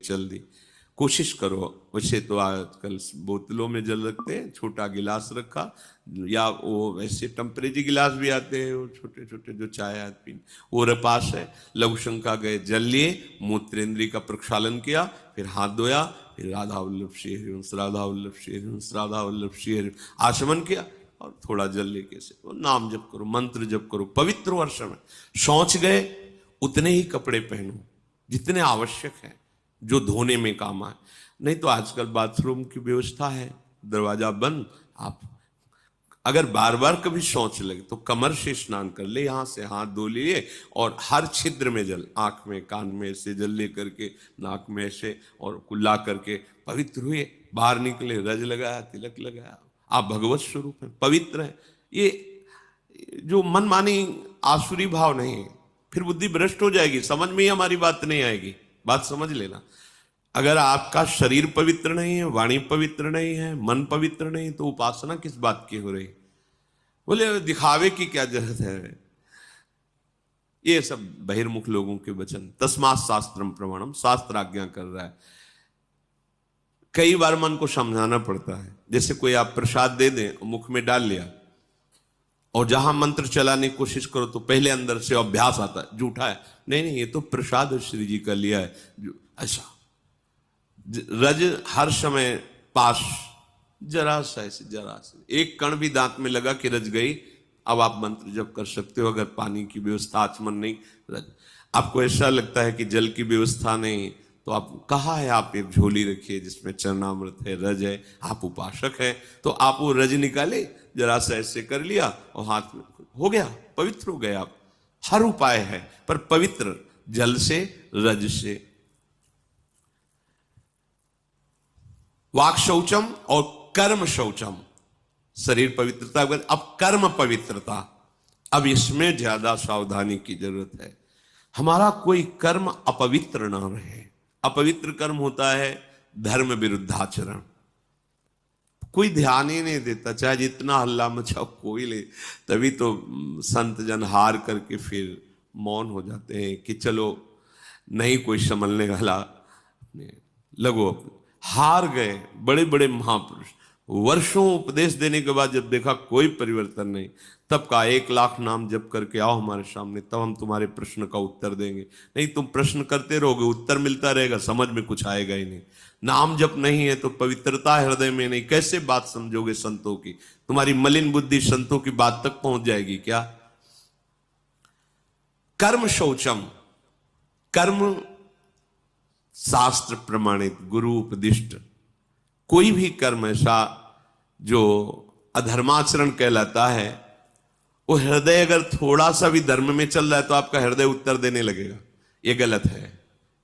चल दी। कोशिश करो, वैसे तो आजकल बोतलों में जल रखते हैं, छोटा गिलास रखा, या वो वैसे टेम्परेरी गिलास भी आते हैं, वो छोटे छोटे जो चाय आती पीने, वो पास है। लघु शंका गए, जल लिए, मूत्रेंद्रिय का प्रक्षालन किया, फिर हाथ धोया, फिर राधा वल्लभ श्री हरिवंश, राधा वल्लभ श्री हरिवंश, राधा वल्लभ श्री हरिवंश आचमन किया, और थोड़ा जल लेके से नाम जप करो, मंत्र जप करो, पवित्र वर्ष में। शौच गए, उतने ही कपड़े पहनो जितने आवश्यक हैं, जो धोने में काम आए। नहीं तो आजकल बाथरूम की व्यवस्था है, दरवाजा बंद, आप अगर बार बार कभी शौच लगे तो कमर से स्नान कर ले, यहां से हाथ धो लिए, और हर छिद्र में जल, आंख में, कान में ऐसे जल ले करके, नाक में ऐसे, और कुल्ला करके पवित्र हुए, बाहर निकले, रज लगाया, तिलक लगाया, आप भगवत स्वरूप हैं, पवित्र हैं। ये जो मनमानी आसुरी भाव नहीं है, फिर बुद्धि भ्रष्ट हो जाएगी, समझ में ही हमारी बात नहीं आएगी। बात समझ लेना, अगर आपका शरीर पवित्र नहीं है, वाणी पवित्र नहीं है, मन पवित्र नहीं, तो उपासना किस बात की हो रही? बोले दिखावे की क्या जरूरत है? ये सब बहिर्मुख लोगों के वचन। तस्मात् शास्त्रम प्रमाणम, शास्त्र आज्ञा कर रहा है। कई बार मन को समझाना पड़ता है, जैसे कोई आप प्रसाद दे दें, मुख में डाल लिया, और जहां मंत्र चलाने की कोशिश करो तो पहले अंदर से अभ्यास आता है, झूठा है, नहीं नहीं, ये तो प्रसाद श्री जी का लिया है, ऐसा रज हर समय पास, जरा सा ऐसे, जरा सा एक कण भी दांत में लगा कि रज गई। अब आप मंत्र जप कर सकते हो, अगर पानी की व्यवस्था, आचमन नहीं, रज। आपको ऐसा लगता है कि जल की व्यवस्था नहीं, तो आप कहा है, आप एक झोली रखिए जिसमें चरणामृत है, रज है, आप उपासक हैं, तो आप वो रज निकाले, जरा सा ऐसे कर लिया, और हाथ में हो गया, पवित्र हो गए आप। हर उपाय है, पर पवित्र जल से, रज से। वाक शौचम और कर्म शौचम, शरीर पवित्रता, अब कर्म पवित्रता, अब इसमें ज्यादा सावधानी की जरूरत है। हमारा कोई कर्म अपवित्र ना रहे। अपवित्र कर्म होता है धर्म विरुद्धाचरण, कोई ध्यान ही नहीं देता, चाहे जितना हल्ला मचाओ कोई ले, तभी तो संत जन हार करके फिर मौन हो जाते हैं कि चलो नहीं कोई संभलने वाला, लगो, हार गए। बड़े बड़े महापुरुष वर्षों उपदेश देने के बाद जब देखा कोई परिवर्तन नहीं, तब का 1,00,000 नाम जप करके आओ हमारे सामने, तब हम तुम्हारे प्रश्न का उत्तर देंगे। नहीं तुम प्रश्न करते रहोगे, उत्तर मिलता रहेगा, समझ में कुछ आएगा ही नहीं। नाम जप नहीं है तो पवित्रता हृदय में नहीं, कैसे बात समझोगे संतों की? तुम्हारी मलिन बुद्धि संतों की बात तक पहुंच जाएगी क्या? कर्म शौचम, कर्म शास्त्र प्रमाणित, गुरु उपदिष्ट, कोई भी कर्म ऐसा जो अधर्माचरण कहलाता है, वो हृदय अगर थोड़ा सा भी धर्म में चल रहा है तो आपका हृदय उत्तर देने लगेगा। ये गलत है,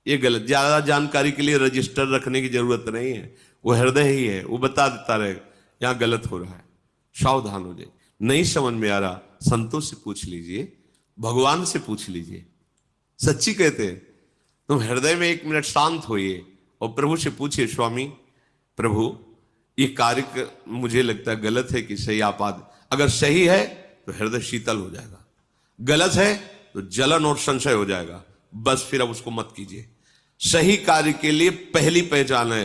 ये गलत। ज्यादा जानकारी के लिए रजिस्टर रखने की जरूरत नहीं है, वो हृदय ही है, वो बता देता रहेगा यहां गलत हो रहा है, सावधान हो जाए। नहीं समझ में आ रहा, संतों से पूछ लीजिए, भगवान से पूछ लीजिए। सच्ची कहते हैं, तुम हृदय में 1 मिनट शांत होइए और प्रभु से पूछिए, स्वामी प्रभु ये कार्य मुझे लगता है गलत है कि सही, आप अगर सही है तो हृदय शीतल हो जाएगा, गलत है तो जलन और संशय हो जाएगा, बस फिर अब उसको मत कीजिए। सही कार्य के लिए पहली पहचान है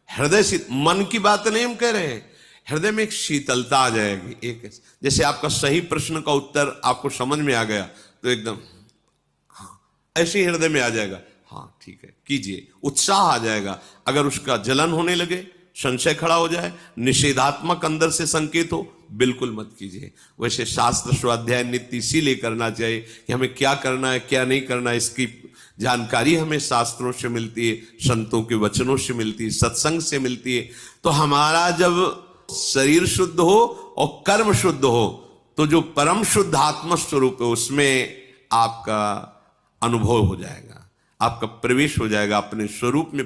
हृदय शीत। मन की बात नहीं हम कह रहे हैं, हृदय में एक शीतलता आ जाएगी। एक जैसे आपका सही प्रश्न का उत्तर आपको समझ में आ गया तो एकदम ऐसे ही हृदय में आ जाएगा, हाँ ठीक है कीजिए, उत्साह आ जाएगा। अगर उसका जलन होने लगे, संशय खड़ा हो जाए, निषेधात्मक अंदर से संकेत हो, बिल्कुल मत कीजिए। वैसे शास्त्र स्वाध्याय नित्य इसीलिए करना चाहिए कि हमें क्या करना है क्या नहीं करना है, इसकी जानकारी हमें शास्त्रों से मिलती है, संतों के वचनों से मिलती है, सत्संग से मिलती है। तो हमारा जब शरीर शुद्ध हो और कर्म शुद्ध हो, तो जो परम शुद्ध आत्म स्वरूप है उसमें आपका अनुभव हो जाएगा, आपका प्रवेश हो जाएगा, अपने स्वरूप में